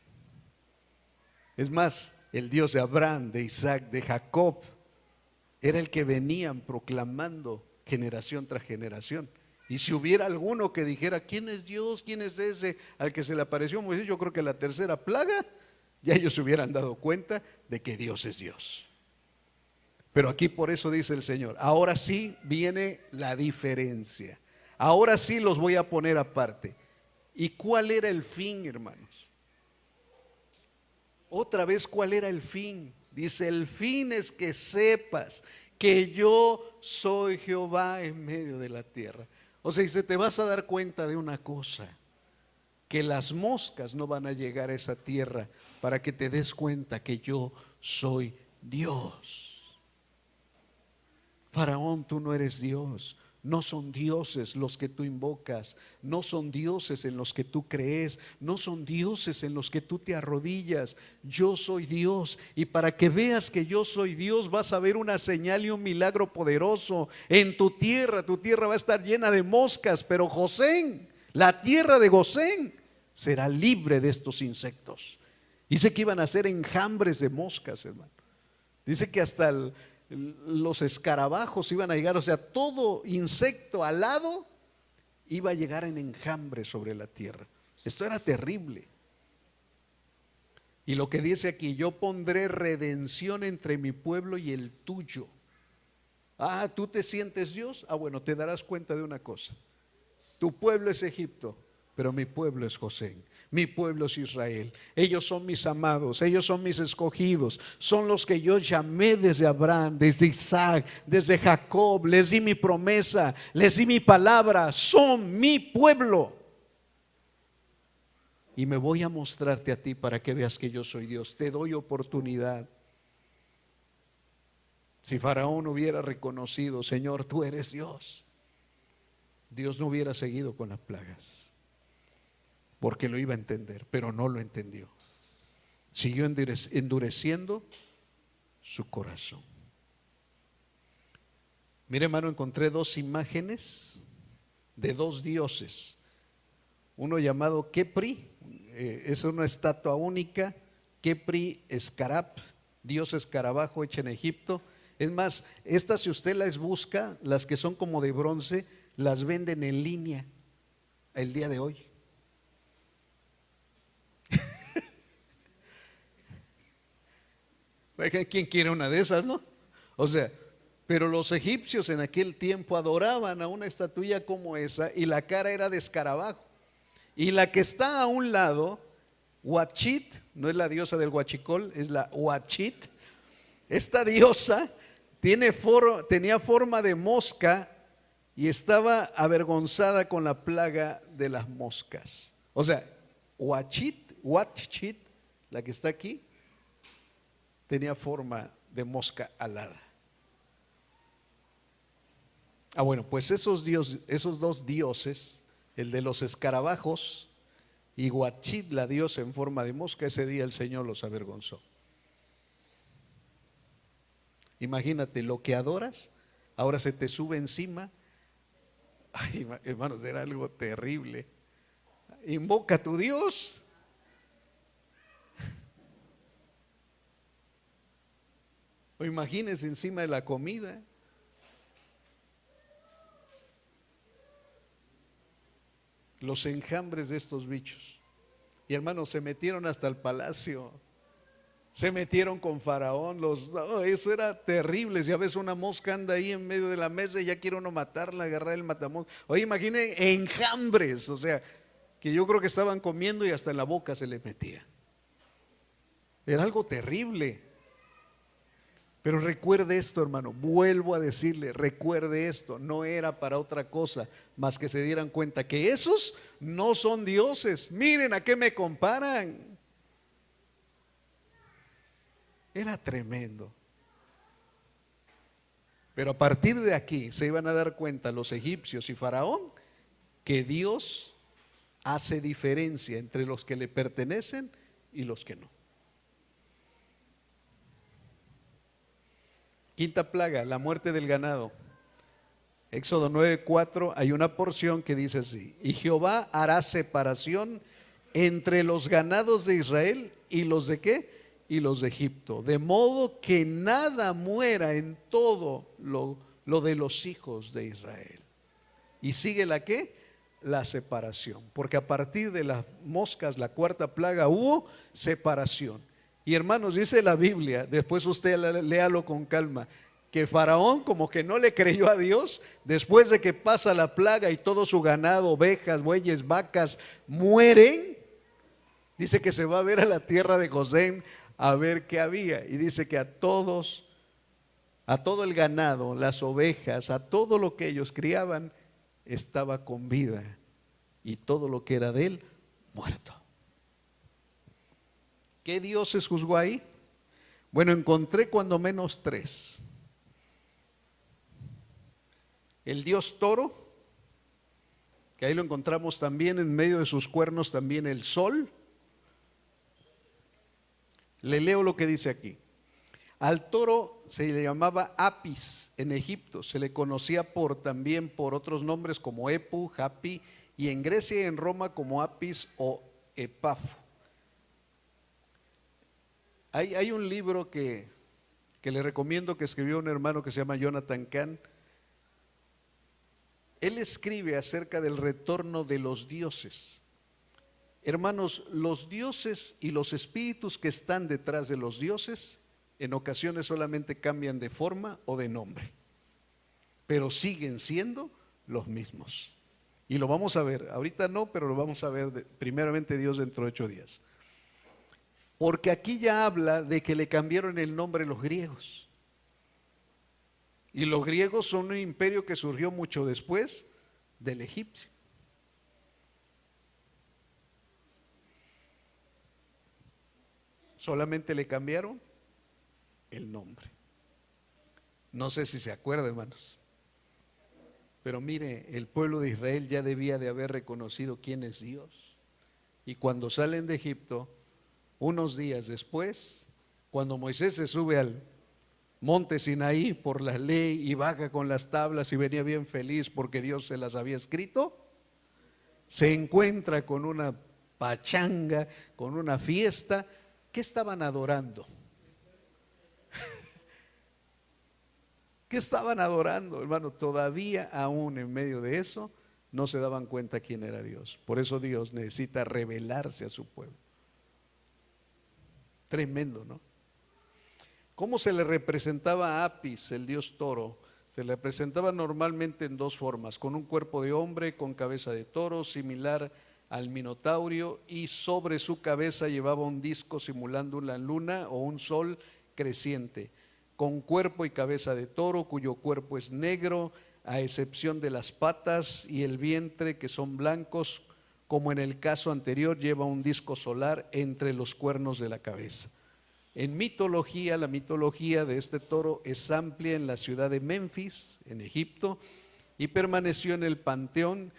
Es más, el Dios de Abraham, de Isaac, de Jacob, era el que venían proclamando generación tras generación. Y si hubiera alguno que dijera: ¿quién es Dios? ¿Quién es ese al que se le apareció Moisés? Yo creo que la tercera plaga ya ellos se hubieran dado cuenta de que Dios es Dios. Pero aquí por eso dice el Señor: ahora sí viene la diferencia. Ahora sí los voy a poner aparte. ¿Y cuál era el fin, hermanos? Otra vez, ¿cuál era el fin? Dice: el fin es que sepas que yo soy Jehová en medio de la tierra. O sea, te vas a dar cuenta de una cosa: que las moscas no van a llegar a esa tierra, para que te des cuenta que yo soy Dios. Faraón, tú no eres Dios. No son dioses los que tú invocas, no son dioses en los que tú crees, no son dioses en los que tú te arrodillas. Yo soy Dios, y para que veas que yo soy Dios, vas a ver una señal y un milagro poderoso en tu tierra. Tu tierra va a estar llena de moscas, pero Gosén, la tierra de Gosén, será libre de estos insectos. Dice que iban a ser enjambres de moscas, hermano. Dice que hasta los escarabajos iban a llegar, o sea, todo insecto alado iba a llegar en enjambre sobre la tierra. Esto era terrible. Y lo que dice aquí: yo pondré redención entre mi pueblo y el tuyo. Ah, ¿tú te sientes Dios? Ah, bueno, te darás cuenta de una cosa: tu pueblo es Egipto, pero mi pueblo es Gosén. Mi pueblo es Israel. Ellos son mis amados, ellos son mis escogidos, son los que yo llamé desde Abraham, desde Isaac, desde Jacob. Les di mi promesa, les di mi palabra, son mi pueblo. Y me voy a mostrarte a ti para que veas que yo soy Dios. Te doy oportunidad. Si Faraón hubiera reconocido: Señor, tú eres Dios, Dios no hubiera seguido con las plagas, porque lo iba a entender, pero no lo entendió. Siguió endureciendo su corazón. Mire, hermano, encontré dos imágenes de dos dioses. Uno llamado Kepri, es una estatua única. Kepri Escarab, dios escarabajo hecha en Egipto. Es más, estas, si usted las busca, las que son como de bronce, las venden en línea el día de hoy. ¿Quién quiere una de esas, no? O sea, pero los egipcios en aquel tiempo adoraban a una estatuilla como esa, y la cara era de escarabajo. Y la que está a un lado, Huachit, no es la diosa del huachicol, es la Huachit. Esta diosa tenía forma de mosca, y estaba avergonzada con la plaga de las moscas. O sea, Watchit, la que está aquí, tenía forma de mosca alada. Bueno, pues esos dos dioses, el de los escarabajos y Watchit, la diosa en forma de mosca, ese día el Señor los avergonzó. Imagínate, lo que adoras, ahora se te sube encima. Ay, hermanos, era algo terrible. Invoca a tu Dios. O imagínense encima de la comida. Los enjambres de estos bichos. Y hermanos, se metieron hasta el palacio. Se metieron con Faraón. Eso era terrible. Si a veces una mosca anda ahí en medio de la mesa y ya quiere uno matarla, agarrar el matamosca. Oye, imaginen enjambres. O sea, que yo creo que estaban comiendo y hasta en la boca se les metía. Era algo terrible. Pero recuerde esto, hermano, vuelvo a decirle, recuerde esto, no era para otra cosa más que se dieran cuenta que esos no son dioses. Miren a qué me comparan. Era tremendo. Pero a partir de aquí se iban a dar cuenta los egipcios y Faraón que Dios hace diferencia entre los que le pertenecen y los que no. Quinta plaga, la muerte del ganado. Éxodo 9:4, hay una porción que dice así: y Jehová hará separación entre los ganados de Israel y los de ¿qué? Y los de Egipto, de modo que nada muera en todo lo de los hijos de Israel. Y sigue la ¿qué? La separación, porque a partir de las moscas, la cuarta plaga, hubo separación. Y hermanos, dice la Biblia, después usted léalo con calma, que Faraón como que no le creyó a Dios, después de que pasa la plaga y todo su ganado, ovejas, bueyes, vacas, mueren, dice que se va a ver a la tierra de Gosén a ver qué había, y dice que a todo el ganado, las ovejas, a todo lo que ellos criaban, estaba con vida, y todo lo que era de él, muerto. ¿Qué dioses juzgó ahí? Bueno, encontré cuando menos 3. El dios toro, que ahí lo encontramos también en medio de sus cuernos, también el sol. Le leo lo que dice aquí. Al toro se le llamaba Apis en Egipto, se le conocía también por otros nombres como Epu, Hapi, y en Grecia y en Roma como Apis o Epafo. Hay un libro que le recomiendo, que escribió un hermano que se llama Jonathan Cahn. Él escribe acerca del retorno de los dioses. Hermanos, los dioses y los espíritus que están detrás de los dioses en ocasiones solamente cambian de forma o de nombre, pero siguen siendo los mismos. Y lo vamos a ver, ahorita no, pero lo vamos a ver primeramente Dios dentro de 8 días. Porque aquí ya habla de que le cambiaron el nombre los griegos. Y los griegos son un imperio que surgió mucho después del egipcio. Solamente le cambiaron el nombre. No sé si se acuerdan, hermanos. Pero mire, el pueblo de Israel ya debía de haber reconocido quién es Dios. Y cuando salen de Egipto, unos días después, cuando Moisés se sube al monte Sinaí por la ley y baja con las tablas y venía bien feliz porque Dios se las había escrito, se encuentra con una pachanga, con una fiesta. ¿Qué estaban adorando? ¿Qué estaban adorando, hermano? Todavía aún en medio de eso no se daban cuenta quién era Dios. Por eso Dios necesita revelarse a su pueblo. Tremendo, ¿no? ¿Cómo se le representaba a Apis, el dios toro? Se le representaba normalmente en 2 formas: con un cuerpo de hombre, con cabeza de toro, similar al Minotaurio, y sobre su cabeza llevaba un disco simulando una luna o un sol creciente, con cuerpo y cabeza de toro, cuyo cuerpo es negro, a excepción de las patas y el vientre, que son blancos, como en el caso anterior, lleva un disco solar entre los cuernos de la cabeza. En mitología, la mitología de este toro es amplia en la ciudad de Memphis, en Egipto, y permaneció en el panteón.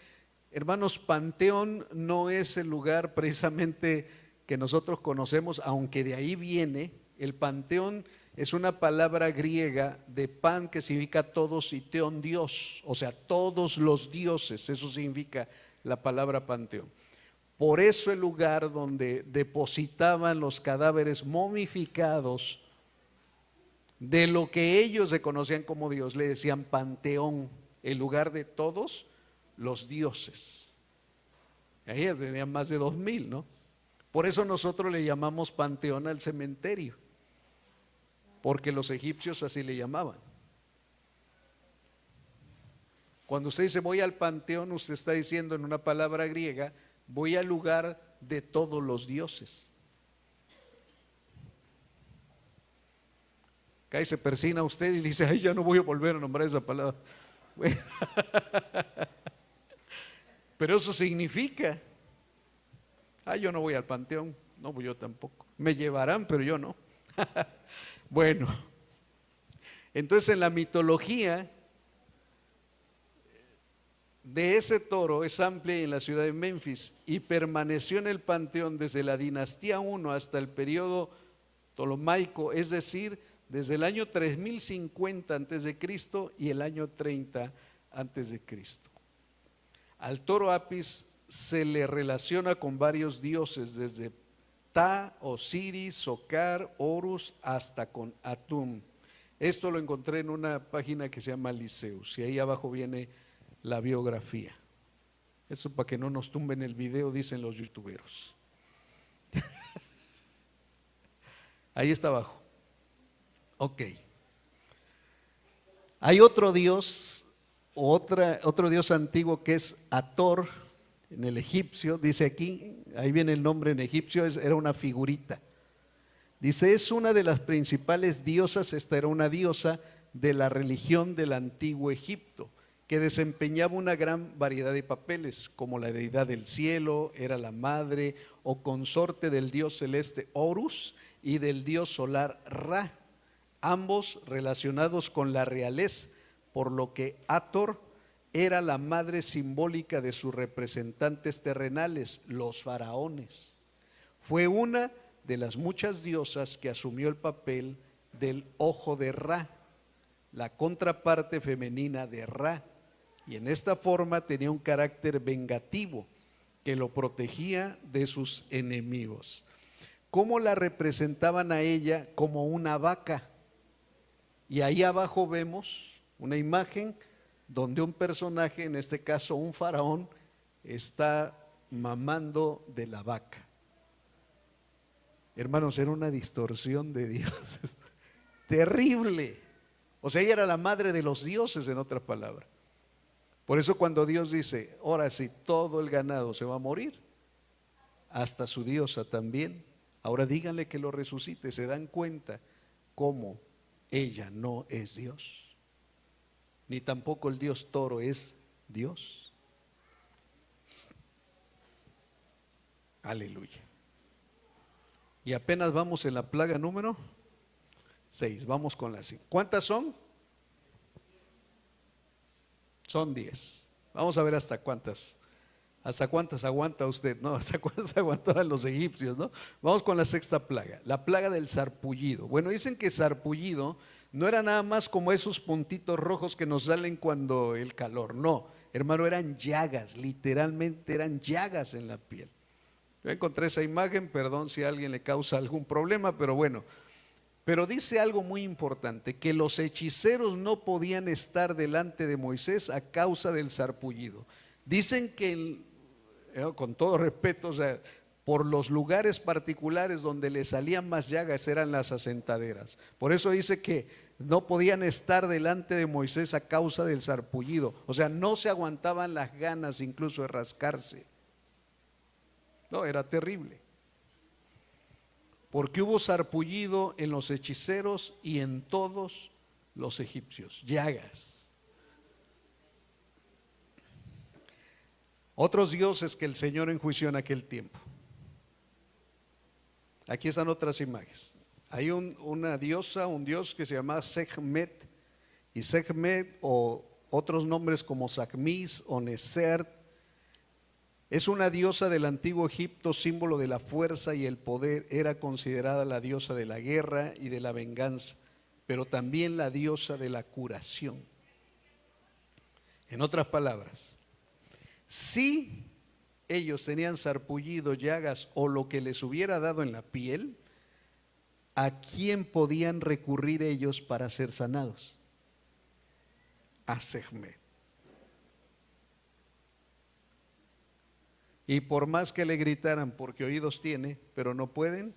Hermanos, panteón no es el lugar precisamente que nosotros conocemos, aunque de ahí viene. El panteón es una palabra griega de pan, que significa todos, y teón, Dios, o sea, todos los dioses, eso significa la palabra panteón. Por eso el lugar donde depositaban los cadáveres momificados de lo que ellos reconocían como Dios, le decían panteón, el lugar de todos los dioses. Ahí tenían más de 2000, ¿no? Por eso nosotros le llamamos panteón al cementerio, porque los egipcios así le llamaban. Cuando usted dice voy al panteón, usted está diciendo en una palabra griega, voy al lugar de todos los dioses. Acá se persina usted y dice, ay, ya no voy a volver a nombrar esa palabra. Bueno. Pero eso significa, yo no voy al panteón. No, pues yo tampoco. Me llevarán, pero yo no. Bueno, entonces en la mitología de ese toro es amplia en la ciudad de Memphis y permaneció en el panteón desde la dinastía 1 hasta el periodo ptolomaico, es decir, desde el año 3050 a.C. y el año 30 a.C. Al toro Apis se le relaciona con varios dioses, desde Ta, Osiris, Socar, Horus, hasta con Atum. Esto lo encontré en una página que se llama Liceus, y ahí abajo viene la biografía. Eso para que no nos tumben el video, dicen los youtuberos. Ahí está abajo. Ok. Hay otro dios, otro dios antiguo que es Hathor, en el egipcio, dice aquí, ahí viene el nombre en egipcio, era una figurita. Dice, es una de las principales diosas, esta era una diosa de la religión del antiguo Egipto, que desempeñaba una gran variedad de papeles, como la deidad del cielo, era la madre o consorte del dios celeste Horus y del dios solar Ra, ambos relacionados con la realeza, por lo que Hathor era la madre simbólica de sus representantes terrenales, los faraones. Fue una de las muchas diosas que asumió el papel del ojo de Ra, la contraparte femenina de Ra, y en esta forma tenía un carácter vengativo que lo protegía de sus enemigos. ¿Cómo la representaban a ella? Como una vaca. Y ahí abajo vemos una imagen donde un personaje, en este caso un faraón, está mamando de la vaca. Hermanos, era una distorsión de Dios terrible. O sea, ella era la madre de los dioses, en otras palabras. Por eso cuando Dios dice, ahora sí, todo el ganado se va a morir, hasta su diosa también, ahora díganle que lo resucite, se dan cuenta cómo ella no es Dios, ni tampoco el dios toro es Dios. Aleluya. Y apenas vamos en la plaga número 6, vamos con la 5. ¿Cuántas son? Son 10. Vamos a ver hasta cuántas aguanta usted, ¿no? Hasta cuántas aguantaban los egipcios, ¿no? Vamos con la sexta plaga, la plaga del sarpullido. Bueno, dicen que sarpullido no era nada más como esos puntitos rojos que nos salen cuando el calor, no, hermano, eran llagas, literalmente eran llagas en la piel. Yo encontré esa imagen, perdón si a alguien le causa algún problema, pero bueno. Pero dice algo muy importante, que los hechiceros no podían estar delante de Moisés a causa del sarpullido. Dicen que, con todo respeto, o sea, por los lugares particulares donde le salían más llagas eran las asentaderas. Por eso dice que no podían estar delante de Moisés a causa del sarpullido. O sea, no se aguantaban las ganas incluso de rascarse. No, era terrible. Porque hubo sarpullido en los hechiceros y en todos los egipcios, llagas. Otros dioses que el Señor enjuició en aquel tiempo. Aquí están otras imágenes. Hay una diosa, un dios que se llama Sekhmet, y Sekhmet, o otros nombres como Sakmis o Nesert, es una diosa del antiguo Egipto, símbolo de la fuerza y el poder. Era considerada la diosa de la guerra y de la venganza, pero también la diosa de la curación. En otras palabras, si ellos tenían sarpullido, llagas o lo que les hubiera dado en la piel, ¿a quién podían recurrir ellos para ser sanados? A Sekhmet. Y por más que le gritaran, porque oídos tiene, pero no pueden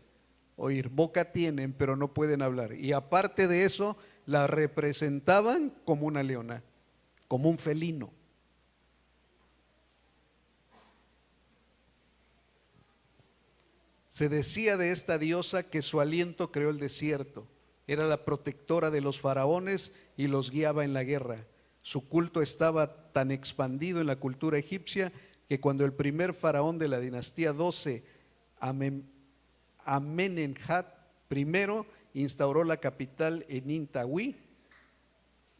oír, boca tienen, pero no pueden hablar. Y aparte de eso, la representaban como una leona, como un felino. Se decía de esta diosa que su aliento creó el desierto. Era la protectora de los faraones y los guiaba en la guerra. Su culto estaba tan expandido en la cultura egipcia que cuando el primer faraón de la dinastía 12, Amenemhat I, instauró la capital en Nintawi,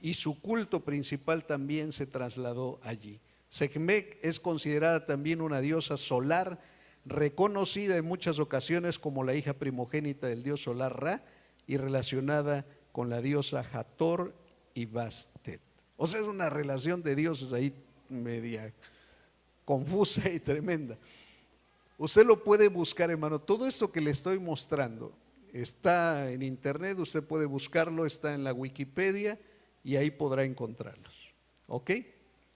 y su culto principal también se trasladó allí. Sekhmet es considerada también una diosa solar, reconocida en muchas ocasiones como la hija primogénita del dios solar Ra y relacionada con la diosa Hathor y Bastet. O sea, es una relación de dioses ahí media confusa y tremenda. Usted lo puede buscar, hermano. Todo esto que le estoy mostrando está en internet, usted puede buscarlo, está en la Wikipedia y ahí podrá encontrarlos. ¿Ok?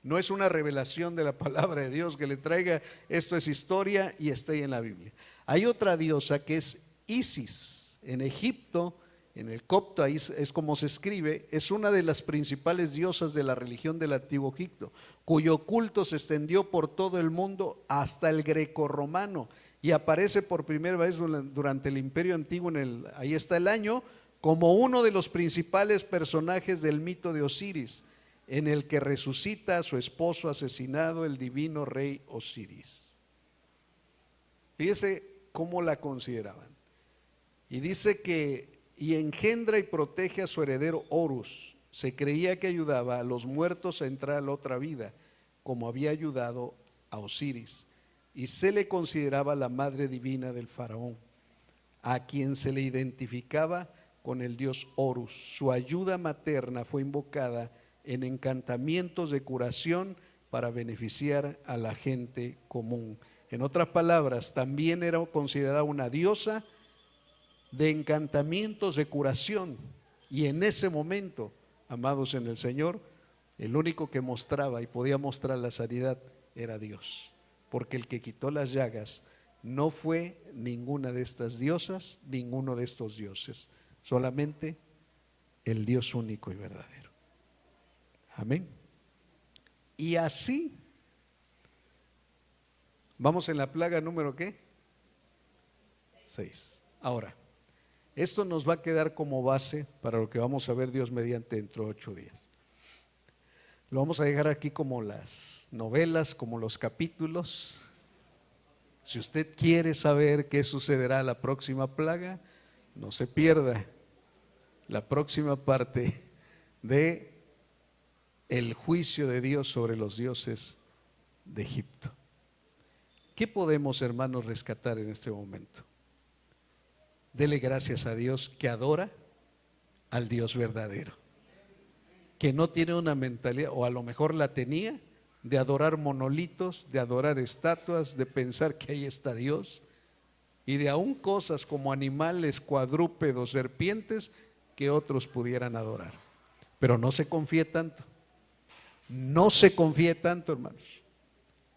No es una revelación de la palabra de Dios que le traiga, esto es historia y está ahí en la Biblia. Hay otra diosa que es Isis. En Egipto, en el copto, ahí es como se escribe, es una de las principales diosas de la religión del antiguo Egipto, cuyo culto se extendió por todo el mundo hasta el grecorromano y aparece por primera vez durante el Imperio Antiguo, ahí está el año, como uno de los principales personajes del mito de Osiris, en el que resucita a su esposo asesinado, el divino rey Osiris. Fíjese cómo la consideraban. Y dice que, y engendra y protege a su heredero Horus. Se creía que ayudaba a los muertos a entrar a la otra vida, como había ayudado a Osiris. Y se le consideraba la madre divina del faraón, a quien se le identificaba con el dios Horus. Su ayuda materna fue invocada en encantamientos de curación para beneficiar a la gente común. En otras palabras, también era considerada una diosa de encantamientos de curación. Y en ese momento, amados en el Señor, el único que mostraba y podía mostrar la sanidad era Dios, porque el que quitó las llagas no fue ninguna de estas diosas, ninguno de estos dioses, solamente el Dios único y verdadero. Amén. Y así, vamos en la plaga número ¿qué? 6. Ahora, esto nos va a quedar como base para lo que vamos a ver Dios mediante dentro de 8 días. Lo vamos a dejar aquí como las novelas, como los capítulos. Si usted quiere saber qué sucederá la próxima plaga, no se pierda la próxima parte de el juicio de Dios sobre los dioses de Egipto. ¿Qué podemos, hermanos, rescatar en este momento? Dele gracias a Dios que adora al Dios verdadero, que no tiene una mentalidad, o a lo mejor la tenía, de adorar monolitos, de adorar estatuas, de pensar que ahí está Dios, y de aún cosas como animales, cuadrúpedos, serpientes, que otros pudieran adorar. Pero no se confíe tanto. No se confíe tanto, hermanos,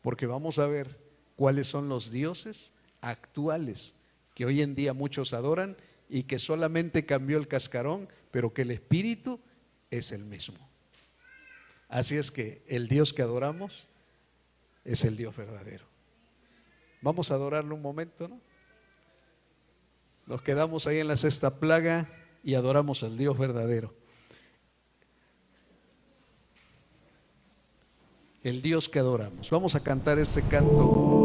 porque vamos a ver cuáles son los dioses actuales que hoy en día muchos adoran y que solamente cambió el cascarón, pero que el espíritu es el mismo. Así es que el Dios que adoramos es el Dios verdadero. Vamos a adorarlo un momento, ¿no? Nos quedamos ahí en la sexta plaga y adoramos al Dios verdadero. el Dios que adoramos. Vamos a cantar este canto.